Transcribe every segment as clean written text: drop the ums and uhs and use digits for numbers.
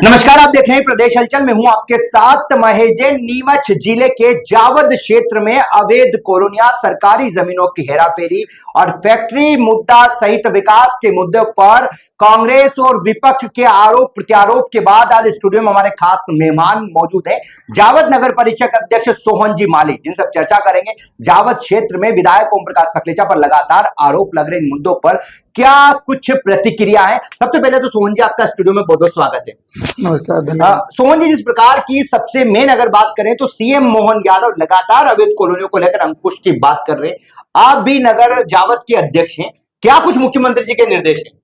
नमस्कार, आप देख रहे हैं प्रदेश हलचल में हूं आपके साथ महेश जैन। नीमच जिले के जावद क्षेत्र में अवैध कॉलोनियां, सरकारी जमीनों की हेराफेरी और फैक्ट्री मुद्दा सहित विकास के मुद्दे पर कांग्रेस और विपक्ष के आरोप प्रत्यारोप के बाद आज स्टूडियो में हमारे खास मेहमान मौजूद हैं। जावद नगर परिषद अध्यक्ष सोहन जी माली, जिनसे चर्चा करेंगे जावद क्षेत्र में विधायक ओम प्रकाश सकलेचा पर लगातार आरोप लग रहे इन मुद्दों पर क्या कुछ प्रतिक्रिया है। सबसे पहले तो सोहन जी, आपका स्टूडियो में बहुत बहुत स्वागत है। नमस्कार, धन्यवाद। सोहन जी, जिस प्रकार की सबसे मेन अगर बात करें तो सीएम मोहन यादव लगातार अवैध कॉलोनियों को लेकर अंकुश की बात कर रहे हैं। आप भी नगर जावद के अध्यक्ष हैं, क्या कुछ मुख्यमंत्री जी के निर्देश हैं?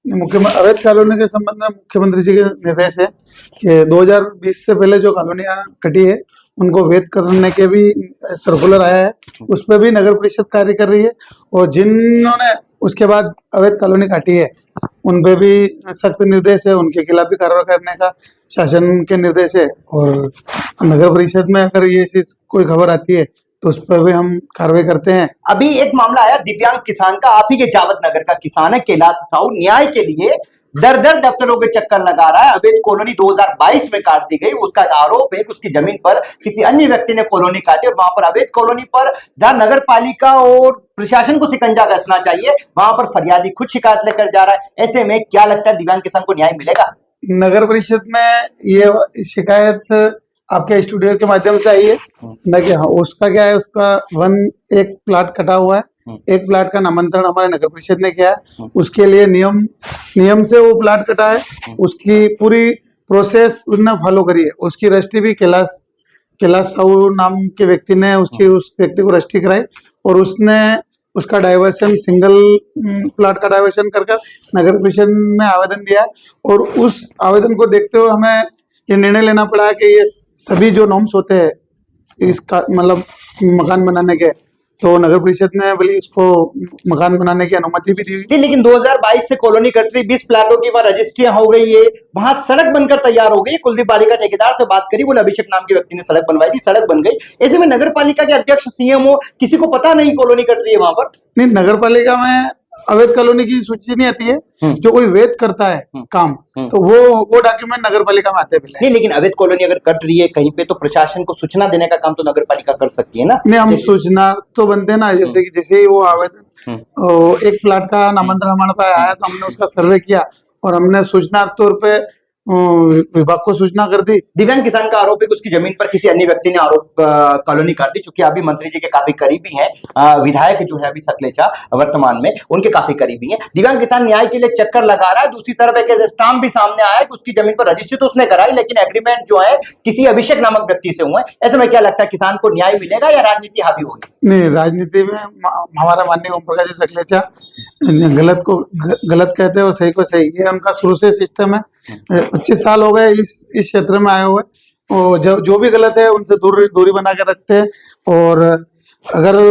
मुख्यमंत्री अवैध कॉलोनी के संबंध में मुख्यमंत्री जी के निर्देश है कि 2020 से पहले जो कॉलोनियां कटी है उनको वैध करने के भी सर्कुलर आया है, उस पर भी नगर परिषद कार्य कर रही है। और जिन्होंने उसके बाद अवैध कॉलोनी काटी है उन पे भी सख्त निर्देश है, उनके खिलाफ भी कार्रवाई करने का शासन के निर्देश है। और नगर परिषद में अगर ये चीज कोई खबर आती है तो उस पर भी हम कार्रवाई करते हैं। अभी एक मामला आया दिव्यांग किसान का, आप ही के जावद नगर का किसान है कैलाश साहू, न्याय के लिए दर दर दफ्तरों के चक्कर लगा रहा है। अवैध कॉलोनी 2022 में काट दी गई, उसका आरोप है कि उसकी जमीन पर किसी अन्य व्यक्ति ने कॉलोनी काटी और वहां पर अवैध कॉलोनी पर जहां नगर पालिका और प्रशासन को शिकंजा कसना चाहिए वहां पर फरियादी खुद शिकायत लेकर जा रहा है। ऐसे में क्या लगता है दिव्यांग किसान को न्याय मिलेगा? नगर परिषद में ये शिकायत आपके स्टूडियो के माध्यम से आई है न कि हाँ, उसका क्या है, उसका एक प्लाट कटा हुआ है, एक प्लाट का नामांतरण हमारे नगर परिषद ने किया है। उसके लिए नियम से वो प्लाट कटा है, उसकी पूरी प्रोसेस उसने फॉलो करी है। उसकी रजिस्ट्री भी कैलाश साहू नाम के व्यक्ति ने उस व्यक्ति को रजिस्ट्री कराई और उसने उसका डाइवर्शन सिंगल प्लाट का डाइवर्शन कर नगर परिषद में आवेदन दिया है। और उस आवेदन को देखते हुए हमें ये निर्णय लेना पड़ा कि ये सभी जो नॉर्म्स होते हैं इसका मतलब मकान बनाने के, तो नगर परिषद ने बोली उसको मकान बनाने की अनुमति भी दी। लेकिन 2022 से कॉलोनी कट रही, 20 प्लाटों की वहां रजिस्ट्रियां हो गई है, वहां सड़क बनकर तैयार हो गई। कुलदीप बालिका ठेकेदार से बात करी, बोले अभिषेक नाम के व्यक्ति ने सड़क बनवाई थी, सड़क बन गई। ऐसे में नगर पालिका के अध्यक्ष सीएम हो, किसी को पता नहीं कॉलोनी कट रही है वहां पर? नहीं, नगर पालिका में अवैध कॉलोनी की सूची नहीं आती है। जो कोई वैध करता है काम तो वो डॉक्यूमेंट नगर पालिका में आते हैं। नहीं, लेकिन अवैध कॉलोनी अगर कट रही है कहीं पे तो प्रशासन को सूचना देने का काम तो नगर पालिका कर सकती है ना? नहीं, हम सूचना तो बनते हैं ना, जैसे ही वो आवेदन एक प्लाट का नामांतरण हमारे पास आया तो हमने उसका सर्वे किया और हमने सूचना तौर पे विभाग को सूचना कर दी। दिव्यांग किसान का आरोप है कि उसकी जमीन पर किसी अन्य व्यक्ति ने आरोप कॉलोनी काट दी। चूंकि अभी मंत्री जी के काफी करीबी हैं, विधायक जो है अभी सकलेचा वर्तमान में, उनके काफी करीबी हैं। दिव्यांग किसान न्याय के लिए चक्कर लगा रहा है। दूसरी तरफ एक स्टाम्प भी सामने आया है कि उसकी जमीन पर रजिस्ट्री तो उसने कराई लेकिन एग्रीमेंट जो है किसी अभिषेक नामक व्यक्ति से हुआ है। ऐसे में क्या लगता है किसान को न्याय मिलेगा या राजनीति हावी होगी? नहीं, राजनीति में हमारा माननीय ओम प्रकाश सकलेचा गलत को गलत कहते हैं और सही को सही, ये उनका शुरू से सिस्टम है। 25 साल हो गए इस क्षेत्र में आए हुए और जो भी गलत है उनसे दूरी बना के रखते हैं। और अगर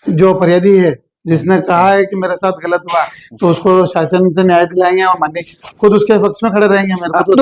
जो फरियादी है जिसने कहा है कि मेरे साथ गलत हुआ तो उसको शासन से न्याय दिलाएंगे और माननीय खुद उसके पक्ष में खड़े रहेंगे। मेरे को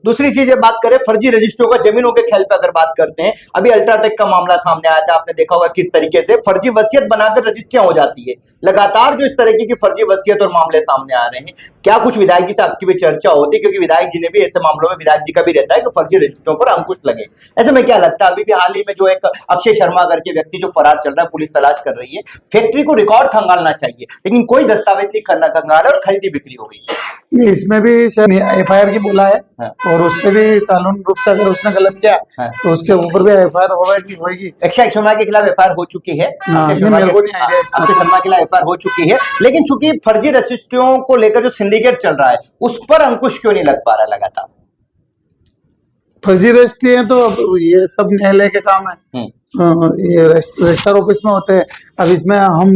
दूसरी चीज बात करें फर्जी रजिस्ट्रियों का, जमीनों के खेल पे अगर बात करते हैं, अभी अल्ट्राटेक का मामला सामने आया था, आपने देखा होगा किस तरीके से फर्जी वसीयत बनाकर रजिस्ट्रियां हो जाती है। लगातार जो इस तरीके की फर्जी वसीयत और मामले सामने आ रहे हैं, क्या कुछ विधायक जी से आपकी भी चर्चा होती है? क्योंकि विधायक जी ने भी ऐसे मामलों में विधायक जी का भी रहता है कि फर्जी रजिस्ट्रियों पर अंकुश लगे। ऐसे में क्या लगता है अभी भी हाल ही में जो एक अक्षय शर्मा करके व्यक्ति जो फरार चल रहा है, पुलिस तलाश कर रही है, फैक्ट्री को रिकॉर्ड खंगालना चाहिए लेकिन कोई दस्तावेज नहीं करना, खंगाला और खरीदी बिक्री हो गई। इसमें भी एफआईआर की बोला है और उस पर भी कानून रूप से अगर उसने गलत किया तो उसके ऊपर भी एफआईआर होगी। अक्षय शर्मा के खिलाफ एफआईआर हो चुकी है, अक्षय शर्मा के खिलाफ एफआईआर हो चुकी है। लेकिन चूंकि फर्जी रजिस्ट्रियों को लेकर जो सिंडिकेट चल रहा है उस पर अंकुश क्यों नहीं लग पा रहा लगातार? फर्जी रजिस्ट्री है तो ये सब न्यायालय के काम है, ये रजिस्ट्रार ऑफिस में होते हैं। अब इसमें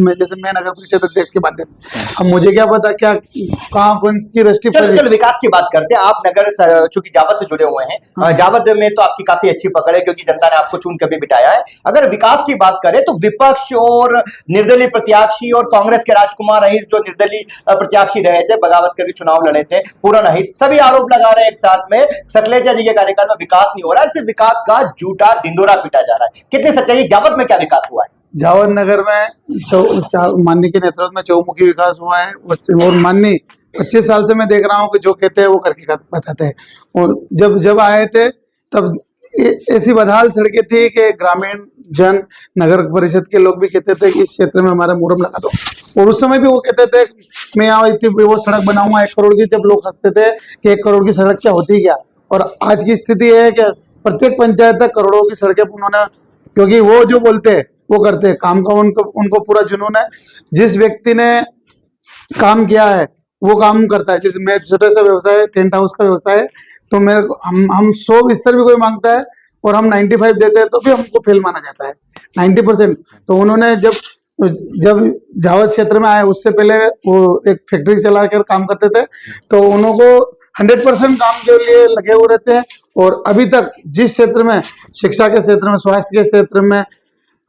जैसे मैं नगर परिषद अध्यक्ष के माध्यम अब मुझे क्या पता क्या कहाँ कौन की रजिस्ट्री। चल विकास की बात करते हैं। आप नगर चूंकि जावद से जुड़े हुए हैं, जावद में तो आपकी काफी अच्छी पकड़ है क्योंकि जनता ने आपको चुन के भी बिठाया है। अगर विकास की बात करें तो विपक्ष और निर्दलीय प्रत्याशी और कांग्रेस के राजकुमार अहिर जो निर्दलीय प्रत्याशी रहे थे, बगावत करके चुनाव लड़े थे, पूरन अहिर, सभी आरोप लगा रहे हैं एक साथ में सकलेचा जी के कार्यकाल में विकास नहीं हो रहा है, सिर्फ विकास का झूठा ढिंडोरा पीटा जा रहा है। कितनी सच्चाई? जावद में क्या विकास हुआ है? जावद नगर में माननीय के नेतृत्व में चौमुखी विकास हुआ है और माननीय 25 साल से मैं देख रहा हूँ कि जो कहते हैं वो करके बताते हैं। और जब जब आए थे तब ऐसी बदहाल सड़कें थी कि ग्रामीण जन, नगर परिषद के लोग भी कहते थे कि इस क्षेत्र में हमारा मुहर्रम लगा दो। और उस समय भी वो कहते थे मैं यहाँ इतनी वो सड़क बनाऊंगा 1 करोड़ की, जब लोग हंसते थे कि 1 करोड़ की सड़क क्या होती है क्या। और आज की स्थिति है कि प्रत्येक पंचायत तक करोड़ों की सड़कें उन्होंने, क्योंकि वो जो बोलते हैं वो करते हैं, काम का उनको पूरा जुनून है। जिस व्यक्ति ने काम किया है वो काम करता है। जैसे मैं छोटे सा व्यवसाय, टेंट हाउस का व्यवसाय है, तो मेरे को हम 100 बिस्तर भी कोई मांगता है और हम 95 देते हैं तो भी हमको फेल माना जाता है 90%। तो उन्होंने जब जावद क्षेत्र में आए उससे पहले वो एक फैक्ट्री चला कर काम करते थे, तो उनको 100% काम के लिए लगे हुए रहते हैं। और अभी तक जिस क्षेत्र में, शिक्षा के क्षेत्र में, स्वास्थ्य के क्षेत्र में,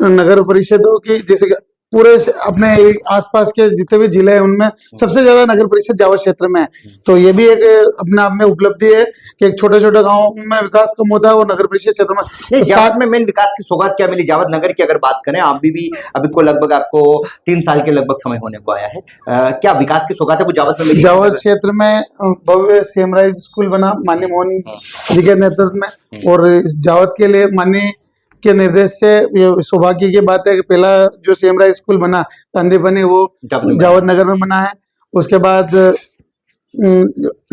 नगर परिषदों की, जैसे कि पूरे अपने आसपास के जितने भी जिले हैं उनमें सबसे ज्यादा नगर परिषद जावद क्षेत्र में है। तो ये भी एक अपने आप में उपलब्धि है कि एक छोटे छोटे गाँव में विकास कम होता है और नगर परिषद क्षेत्र में। नहीं, जावद में मेन विकास की सौगात क्या मिली? जावद नगर की अगर बात करें, आप भी अभी को लगभग आपको 3 साल के लगभग समय होने को आया है, क्या विकास की सौगात है वो जावद में मिली? जावद क्षेत्र में भव्य सेमराइज स्कूल बना माननीय मोहन जी के नेतृत्व में, और जावद के लिए माननीय के निर्देश से ये सौभाग्य की बात है कि पहला जो सेमराइज स्कूल बना संदीपनी वो जावद नगर में बना है। उसके बाद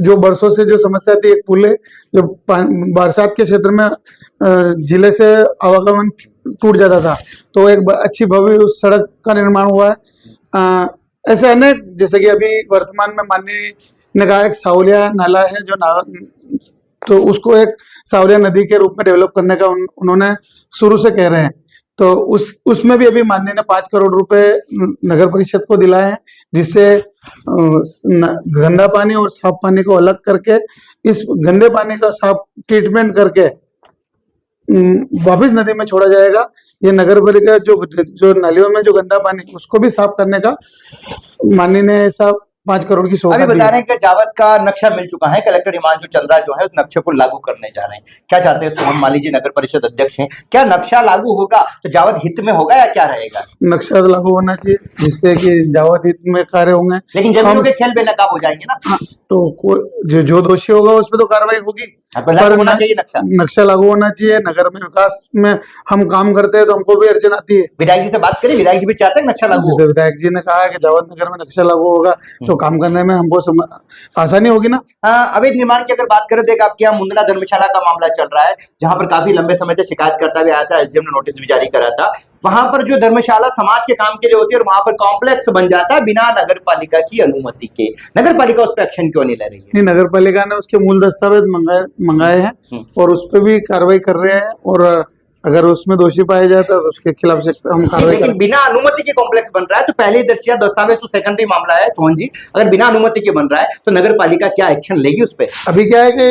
जो बरसों से जो समस्या थी, एक पुल है जो बरसात के क्षेत्र में जिले से आवागमन टूट जाता था, तो एक अच्छी भव्य उस सड़क का निर्माण हुआ है। ऐसे अनेक, जैसे कि अभी वर्तमान में माननीय ने कहा एक सावलिया नाला है जो तो उसको एक सावलिया नदी के रूप में डेवलप करने का उन्होंने शुरू से कह रहे हैं। तो उसमें भी अभी माननीय ने 5 करोड़ रुपए नगर परिषद को दिलाए हैं, जिससे गंदा पानी और साफ पानी को अलग करके इस गंदे पानी का साफ ट्रीटमेंट करके वापस नदी में छोड़ा जाएगा। ये नगर पालिका जो नालियों में जो गंदा पानी उसको भी साफ करने का माननीय ने ऐसा 5 करोड़ की सौगात अभी बता रहे हैं कि जावद का नक्शा मिल चुका है, कलेक्टर हिमांशु चंद्रा जो है उस नक्शे को लागू करने जा रहे हैं। क्या चाहते हैं सोहन माली जी, नगर परिषद अध्यक्ष हैं, क्या नक्शा लागू होगा तो जावद हित में होगा या क्या रहेगा? नक्शा तो लागू होना चाहिए जिससे कि जावद हित में कार्य होंगे, लेकिन जमीनों के खेल बेनकाब हो जाएंगे ना। तो जो दोषी होगा उस पर तो कार्रवाई होगी। होना चाहिए नक्शा लागू होना चाहिए। नगर में विकास में हम काम करते हैं तो हमको भी अड़चन आती है। विधायक जी से बात करें, विधायक जी भी चाहते हैं नक्शा लागू हो। विधायक जी ने कहा है कि जावद नगर में नक्शा लागू होगा तो काम करने में हमको आसानी होगी ना। अवैध निर्माण की अगर बात करें तो एक आपके यहाँ मुंदला धर्मशाला का मामला चल रहा है, जहां पर काफी लंबे समय से शिकायत करता भी आया था, एसडीएम ने नोटिस भी जारी करा था। वहां पर जो धर्मशाला समाज के काम के लिए होती है और वहां पर कॉम्प्लेक्स बन जाता है बिना नगर पालिका की अनुमति के, नगर पालिका उस पर एक्शन क्यों नहीं ले रही है? नगर पालिका ने उसके मूल दस्तावेज मंगाए हैं और उस पर भी कार्रवाई कर रहे हैं, और अगर उसमें दोषी पाया जाए तो उसके खिलाफ हम कार्रवाई करेंगे। बिना अनुमति के कॉम्प्लेक्स बन रहा है तो पहली दृष्टिया दस्तावेज तो सेकेंडरी मामला है सोहन जी, अगर बिना अनुमति के बन रहा है तो नगर पालिका क्या एक्शन लेगी उस पर? अभी क्या है कि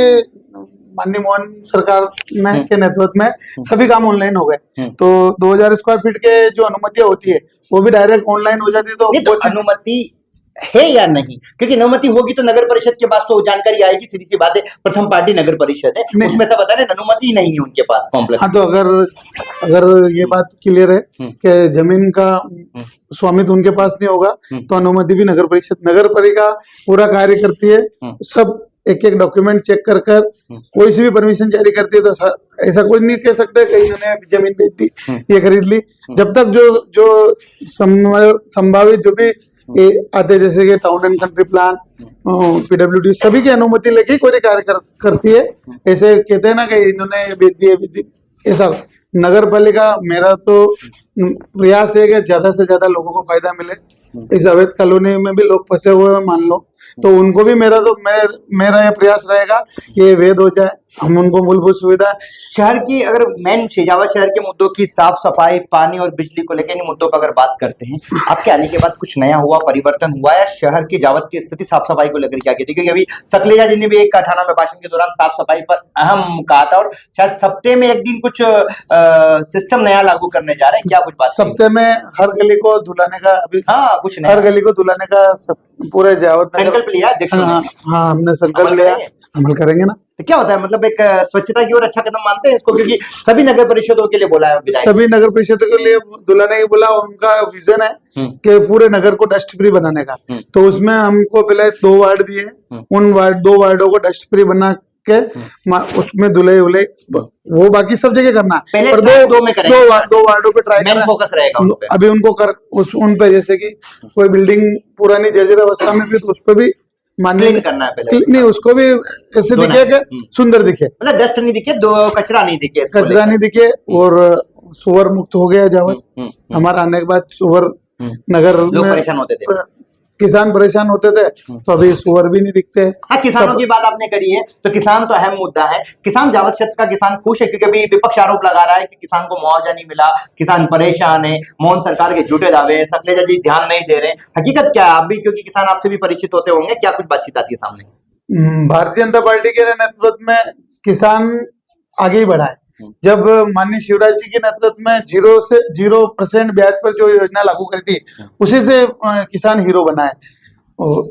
माननीय मोहन सरकार में के नेतृत्व में सभी काम ऑनलाइन हो गए, तो 2000 स्क्वायर फीट के जो अनुमतियां होती है वो भी डायरेक्ट ऑनलाइन हो जाती है। तो अनुमति है या नहीं, क्योंकि अनुमति होगी तो नगर परिषद के पास तो जानकारी आएगी, सीधी सी बात है। प्रथम पार्टी नगर परिषद है, उसमें तो बता रहे अनुमति नहीं है उनके पास कॉम्प्लेक्स। हाँ, तो अगर ये बात क्लियर है कि जमीन का स्वामित्व उनके पास नहीं होगा तो अनुमति भी नगर पालिका पूरा कार्य करती है। सब एक एक डॉक्यूमेंट चेक कर कोई सी भी परमिशन जारी करती है, तो ऐसा कोई नहीं कह सकता कि इन्होंने जमीन बेच दी, ये खरीद ली। जब तक जो संभावित जो भी आते, जैसे कि town and country plan, PWD, सभी की अनुमति लेके कोई कार्य करती है। ऐसे कहते हैं ना कि इन्होंने बेच दी, ऐसा नगर पालिका, मेरा तो प्रयास है कि ज्यादा से ज्यादा लोगों को फायदा मिले। इस अवैध कॉलोनी में भी लोग फंसे हुए हैं मान लो, तो उनको भी मेरा यह प्रयास रहेगा कि ये वैध हो जाए, हम उनको मूलभूत सुविधा। शहर की अगर मेन जावद शहर के मुद्दों की साफ सफाई, पानी और बिजली को लेकर इन मुद्दों पर अगर बात करते हैं, आपके आने के बाद कुछ नया हुआ, परिवर्तन हुआ या शहर की जावद की स्थिति साफ सफाई को लेकर क्या कहती है? क्योंकि अभी सकलेजा जी ने भी एक ठाणा में भाषण के दौरान साफ सफाई पर अहम कहा था, और शायद सप्ताह में एक दिन कुछ सिस्टम नया लागू करने जा रहे हैं, क्या कुछ बात? सप्ताह में हर गली को धुलाने का, अभी कुछ हर गली को धुलाने का पूरे जावद संकल्प लिया। हाँ, हमने संकल्प लिया, अमल करेंगे ना। तो क्या होता है, मतलब एक स्वच्छता की ओर अच्छा कदम मानते हैं इसको, क्योंकि सभी नगर परिषदों के लिए बोला है विधायक। सभी नगर परिषदों के लिए दुलाने की बोला, और उनका विजन है कि पूरे नगर को डस्ट फ्री बनाने का। तो उसमें हमको पहले 2 वार्ड दिए, उन 2 वार्डों को डस्ट फ्री बना के उसमें धुले उले वो बाकी सब जगह करना, पहले पर दो में करेंगे, 2 वार्डों पे ट्राई करना, फोकस रहेगा उन पे। अभी उनको उन पे जैसे कि कोई बिल्डिंग पुरानी जर्जर अवस्था में भी, तो उस पे भी क्लीन करना है पहले, नहीं उसको भी ऐसे दिखे कि सुंदर दिखे, मतलब डस्ट नहीं दिखे, कचरा नहीं दिखे, और सुअर मुक्त हो गया जावद। हमारा आने के बाद सुअर नगर लोग में परेशान होते थे, किसान परेशान होते थे, तो अभी सुअर भी नहीं दिखते। हाँ, किसानों की बात आपने करी है, तो किसान तो अहम मुद्दा है। किसान, जावद क्षेत्र का किसान खुश है, क्योंकि अभी विपक्ष आरोप लगा रहा है कि किसान को मुआवजा नहीं मिला, किसान परेशान है, मोहन सरकार के झूठे दावे हैं, सकलेजा जी ध्यान नहीं दे रहे हैं। हकीकत क्या है? आप भी, क्योंकि किसान आपसे भी परिचित होते होंगे, क्या कुछ बातचीत आती है सामने? भारतीय जनता पार्टी के नेतृत्व में किसान आगे ही बढ़ा है। जब माननीय शिवराज जी के नेतृत्व में 0% ब्याज पर जो योजना लागू करी थी, उसी से किसान हीरो बना है। और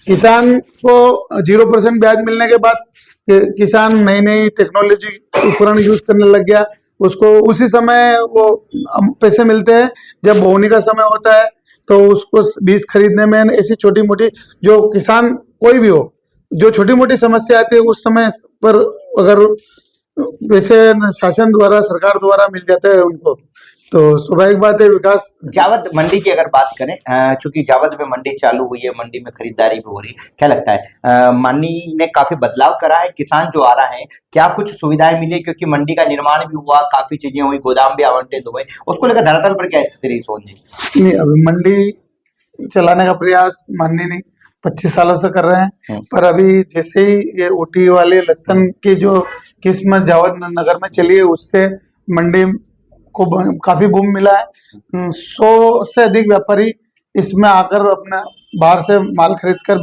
किसान को 0% ब्याज मिलने के बाद किसान नई नई टेक्नोलॉजी उपकरण यूज करने लग गया। उसको उसी समय वो पैसे मिलते हैं, जब बोवनी का समय होता है तो उसको बीज खरीदने में, ऐसी छोटी मोटी जो किसान कोई भी हो, जो छोटी मोटी समस्या आती है उस समय पर अगर वैसे शासन द्वारा, सरकार द्वारा मिल जाते हैं उनको, तो स्वाभाविक बात है विकास। जावद मंडी की अगर बात करें, चूंकि जावद में मंडी चालू हुई है, मंडी में खरीदारी भी हो रही है, क्या लगता है माननीय ने काफी बदलाव करा है? किसान जो आ रहा है, क्या कुछ सुविधाएं मिली? क्योंकि मंडी का निर्माण भी हुआ, काफी चीजें हुई, गोदाम भी आवंटित हुए, उसको लेकर धरातल पर क्या स्थिति सोच जी? नहीं, अभी मंडी चलाने का प्रयास माननीय ने 25 सालों से कर रहे हैं, पर अभी जैसे ही ये ओटी वाले लहसुन की जो किस्म जावद नगर में चली है, उससे मंडी को काफी बूम मिला है। 100 से अधिक व्यापारी इसमें आकर अपना बाहर से माल खरीद कर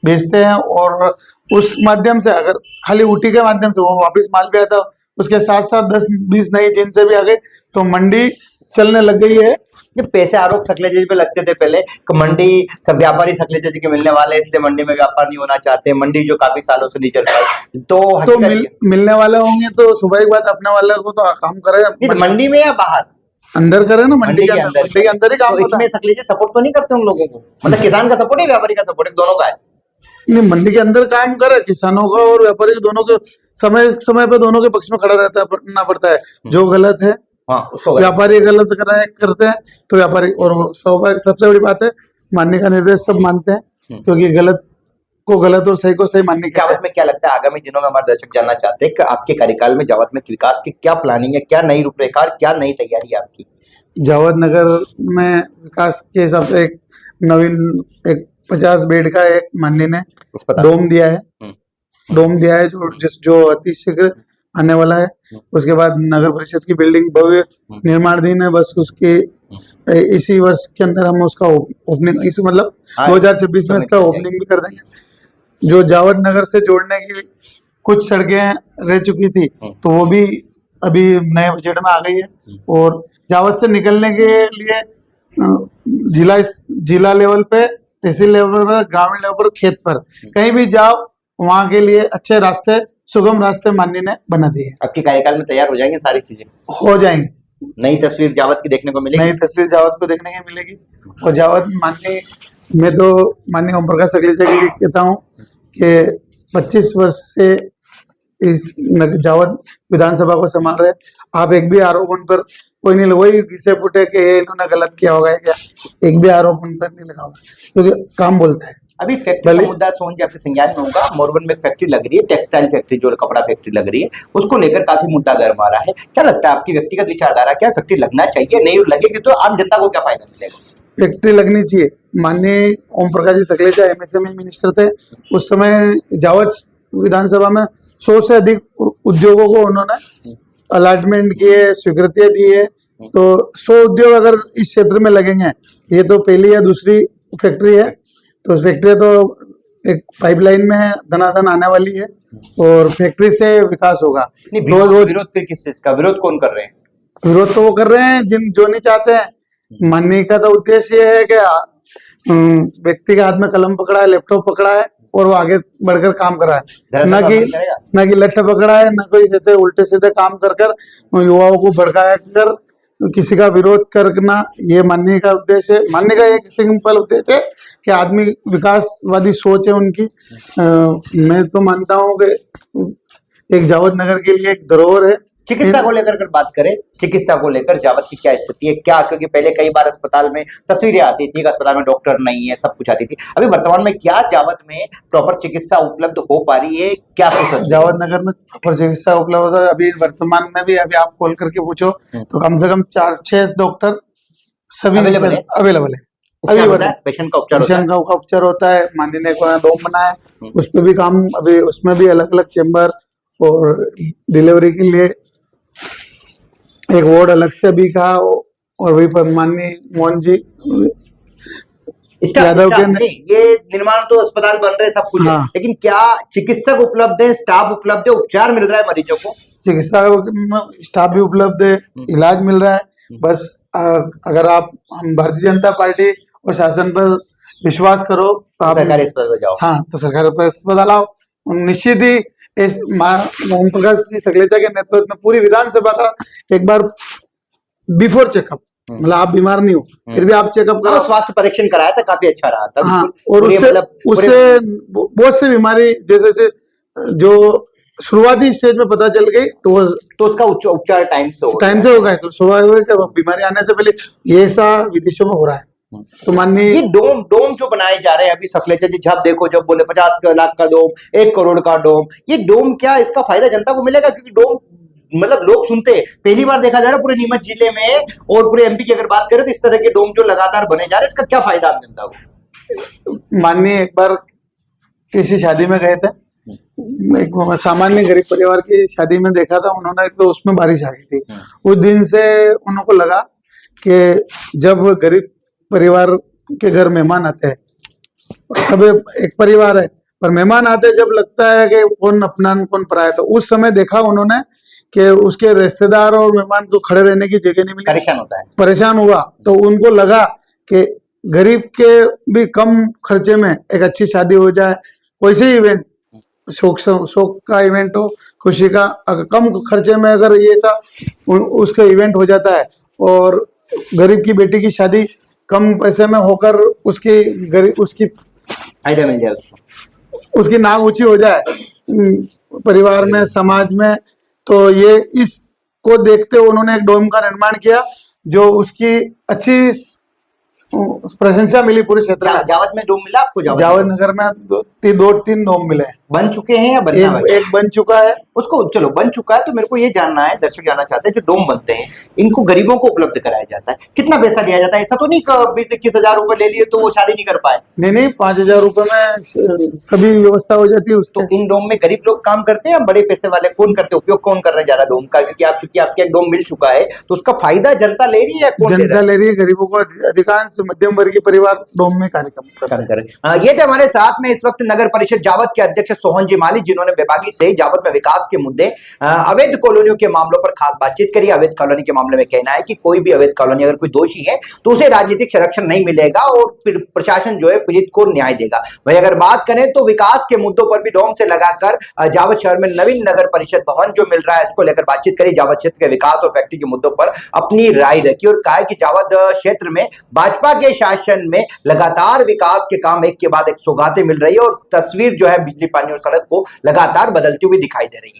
बेचते हैं, और उस माध्यम से, अगर खाली ऊटी के माध्यम से वो वापस माल भी आता, उसके साथ साथ 10-20 नई जिनसे भी आ गए, तो मंडी चलने लग गई है। ये पैसे आरोप सकलेजा जी पे लगते थे पहले कि मंडी सब व्यापारी सकलेजा जी के मिलने वाले, इसलिए मंडी में व्यापार नहीं होना चाहते, मंडी जो काफी सालों से नहीं चल पाई, तो मिलने वाले होंगे तो स्वाभाविक बात, अपने वाले को तो काम करे मंडी में या बाहर अंदर करे ना, मंडी के अंदर ही काम होता है। इसमें सकलेजा सपोर्ट तो नहीं करते उन लोगों को, मतलब किसान का सपोर्ट है, व्यापारी का सपोर्ट है, दोनों का है? नहीं, मंडी के अंदर काम करे, किसानों का और व्यापारी दोनों के समय पे दोनों के पक्ष में खड़ा रहना पड़ता है। जो गलत है, व्यापारी गलत करते हैं तो व्यापारी, और सबसे बड़ी बात है मानने का निर्देश सब मानते हैं, क्योंकि गलत को गलत और सही को सही मानने का। जावद में क्या लगता है आगामी दिनों में, हमारे दर्शक जानना चाहते हैं कि आपके कार्यकाल में जावद में विकास की क्या प्लानिंग है, क्या नई रूपरेखा, क्या नई तैयारी है आपकी? जावद नगर में विकास के हिसाब से एक नवीन 50 बेड का एक माननीय ने डोम दिया है, जो अति शीघ्र आने वाला है। उसके बाद नगर परिषद की बिल्डिंग भव्य निर्माणाधीन है, बस उसके इसी वर्ष के अंदर हम उसका ओपनिंग, इस मतलब 2026 में इसका ओपनिंग भी कर देंगे। जो जावद नगर से जोड़ने की कुछ सड़कें रह चुकी थी, तो वो भी अभी नए बजट में आ गई है। और जावद से निकलने के लिए जिला लेवल पे, तहसील लेवल पर, ग्रामीण लेवल पर, खेत पर कहीं भी जाओ, वहां के लिए अच्छे रास्ते, सुगम रास्ते माननीय ने बना दिए। आपके कार्यकाल में तैयार हो जाएंगे सारी चीजें? हो जाएंगे। नई तस्वीर जावद की देखने को मिलेगी? नई तस्वीर जावद को देखने को मिलेगी। और जावद माननीय, मैं तो माननीय ओम प्रकाश सकलेचा के लिए कहता हूँ कि 25 वर्ष से इस जावद विधानसभा को संभाल रहे, आप एक भी आरोप उन पर कोई नहीं, वही घिसे फुटे कि इन्होंने गलत किया होगा क्या, एक भी आरोप उन पर नहीं लगा होगा, क्योंकि काम बोलता है। अभी फैक्ट्री का मुद्दा सोन जी आपके संज्ञान में होगा, मोरबन में फैक्ट्री लग रही है, टेक्सटाइल फैक्ट्री, जो कपड़ा फैक्ट्री लग रही है, उसको लेकर काफी मुद्दा गर्मा रहा है। क्या लगता है आपकी व्यक्तिगत विचारधारा, क्या फैक्ट्री लगना चाहिए? नहीं लगेगी तो आम जनता को क्या फायदा मिलेगा? फैक्ट्री लगनी चाहिए। माननीय ओम प्रकाश जी सकलेचा एमएसएमई मिनिस्टर थे, उस समय जावद विधानसभा में 100 से अधिक उद्योगों को उन्होंने अलॉटमेंट किए, स्वीकृतियां दी है। तो 100 उद्योग अगर इस क्षेत्र में लगेंगे, ये तो पहली या दूसरी फैक्ट्री है, तो फैक्ट्री तो एक पाइपलाइन में है, धनाधन आने वाली है, और फैक्ट्री से विकास होगा। विरोध फिर किस चीज का विरोध कौन कर रहे हैं? विरोध तो वो कर रहे हैं जो नहीं चाहते हैं। माननीय का तो उद्देश्य ये है कि व्यक्ति के हाथ में कलम पकड़ा है, लैपटॉप पकड़ा है, और वो आगे बढ़कर काम कर रहा है, जरा ना सा कि सामने करेगा। ना कि लट्ठा पकड़ा है, ना कोई जैसे उल्टे सीधे काम कर कर युवाओं को भड़काया कर किसी का विरोध करना। ये मानने का उद्देश्य है, मानने का एक सिंपल उद्देश्य है कि आदमी विकासवादी सोच है उनकी। मैं तो मानता हूँ कि एक जावद नगर के लिए एक धरोहर है। चिकित्सा को लेकर अगर बात करें, चिकित्सा को लेकर जावद की क्या स्थिति है, क्या, क्योंकि पहले कई बार अस्पताल में तस्वीरें आती थी कि अस्पताल में डॉक्टर नहीं है, सब कुछ आती थी, अभी वर्तमान में क्या जावद में प्रॉपर चिकित्सा उपलब्ध हो पा रही है, क्या सोच? जावद नगर में प्रॉपर चिकित्सा उपलब्ध है अभी वर्तमान में भी। अभी आप कॉल करके पूछो तो कम से कम 4-6 डॉक्टर सभी अवेलेबल है। अभी होता है पेशेंट का उपचार होता है। पेशेंट का उपचार होता है। माननीय ने कोई डोम बना है, उस पर भी काम, अभी उसमें भी अलग अलग चेम्बर और डिलीवरी के लिए एक वार्ड अलग से भी का। और वही पर माननीय मोहन जी यादव के नहीं, ये निर्माण तो अस्पताल बन रहे सब कुछ है, हाँ। लेकिन क्या चिकित्सक उपलब्ध है, स्टाफ उपलब्ध है, उपचार मिल रहा है मरीजों को? चिकित्सा स्टाफ भी उपलब्ध है, इलाज मिल रहा है। बस अगर आप हम भारतीय जनता पार्टी और शासन पर विश्वास करो तो आप सरकारी अस्पताल में जाओ। हाँ, तो सरकारी अस्पताल आओ। निश्चित ही इस ओम प्रकाश जी सकलेचा के नेतृत्व में पूरी विधानसभा का एक बार बिफोर चेकअप, मतलब आप बीमार नहीं हो फिर भी आप चेकअप करो। स्वास्थ्य परीक्षण कराया था, काफी अच्छा रहा था। हाँ, और उससे बहुत सी बीमारी जैसे जो शुरुआती स्टेज में पता चल गई तो उसका उपचार टाइम से हो गया। तो स्वाभाविक बीमारी आने से पहले ये ऐसा विदेशों में हो रहा है। तो माननीय ये डोम जो बनाए जा रहे हैं अभी सकलेचा जी, जब देखो जब बोले 50 लाख का डोम, 1 करोड़ का डोम, ये डोम क्या इसका फायदा जनता को मिलेगा? क्योंकि डोम मतलब लोग सुनते हैं, पहली बार देखा जा रहा है पूरे नीमच जिले में और पूरे एमपी की अगर बात करें तो इस तरह के डोम जो लगातार बने जा रहे हैं, इसका क्या फायदा आम जनता को? माननीय एक बार किसी शादी में गए थे, एक सामान्य गरीब परिवार की शादी में देखा था उन्होंने, तो उसमें बारिश आ गई थी। उस दिन से उनको लगा कि जब गरीब परिवार के घर मेहमान आते हैं, सब एक परिवार है पर मेहमान आते जब लगता है कि कौन अपना कौन पराया, तो उस समय देखा उन्होंने कि उसके रिश्तेदार और मेहमान को खड़े रहने की जगह नहीं मिली, परेशान होता है, परेशान हुआ। तो उनको लगा कि गरीब के भी कम खर्चे में एक अच्छी शादी हो जाए, कोई सी इवेंट, शोक का इवेंट हो, खुशी का, कम खर्चे में अगर ये सा उसका इवेंट हो जाता है और गरीब की बेटी की शादी कम पैसे में होकर उसकी फायदा मिल जाए, उसकी नाक ऊंची हो जाए परिवार में, समाज में। तो ये इसको देखते हुए उन्होंने एक डोम का निर्माण किया जो उसकी अच्छी प्रशंसा मिली पूरे क्षेत्र में। जावद में डोम मिला आपको? जावद नगर में 2-3 डोम मिले। बन चुके हैं या बनना एक बन चुका है उसको? चलो बन चुका है तो मेरे को ये जानना है, दर्शक जानना चाहते हैं, जो डोम बनते हैं इनको गरीबों को उपलब्ध कराया जाता है, कितना पैसा लिया जाता है? ऐसा तो नहीं 20-21 हजार रुपए ले लिए तो वो शादी नहीं कर पाए? नहीं, 5,000 रुपए में सभी व्यवस्था हो जाती है उसको। तो इन डोम में गरीब लोग काम करते हैं, बड़े पैसे वाले कौन करते हैं? उपयोग कौन कर रहे हैं ज्यादा डोम का? क्योंकि आपके एक डोम मिल चुका है तो उसका फायदा जनता ले रही है, जनता ले रही है? गरीबों को अधिकांश मध्यम वर्गीय परिवार डोम में कार्यक्रम कर रहे हैं। ये थे हमारे साथ में इस वक्त नगर परिषद जावद के अध्यक्ष सोहन जी माली, जिन्होंने विभागीय से जावद में विकास के मुद्दे, अवैध कॉलोनियों के मामलों पर खास बातचीत करी। अवैध कॉलोनी के मामले में कहना है कि कोई भी अवैध कॉलोनी अगर कोई दोषी है तो उसे राजनीतिक संरक्षण नहीं मिलेगा और फिर प्रशासन जो है पीड़ित को न्याय देगा। वही अगर बात करें तो विकास के मुद्दों पर भी डोम से लगाकर जावद शहर में नवीन नगर परिषद भवन जो मिल रहा है इसको लेकर बातचीत करी। जावद क्षेत्र के विकास और फैक्ट्री के मुद्दों पर अपनी राय रखी और कहा कि जावद क्षेत्र में भाजपा के शासन में लगातार विकास के काम एक के बाद एक सौगातें मिल रही है और तस्वीर जो है बिजली, पानी और सड़क को लगातार बदलती हुई दिखाई दे रही है।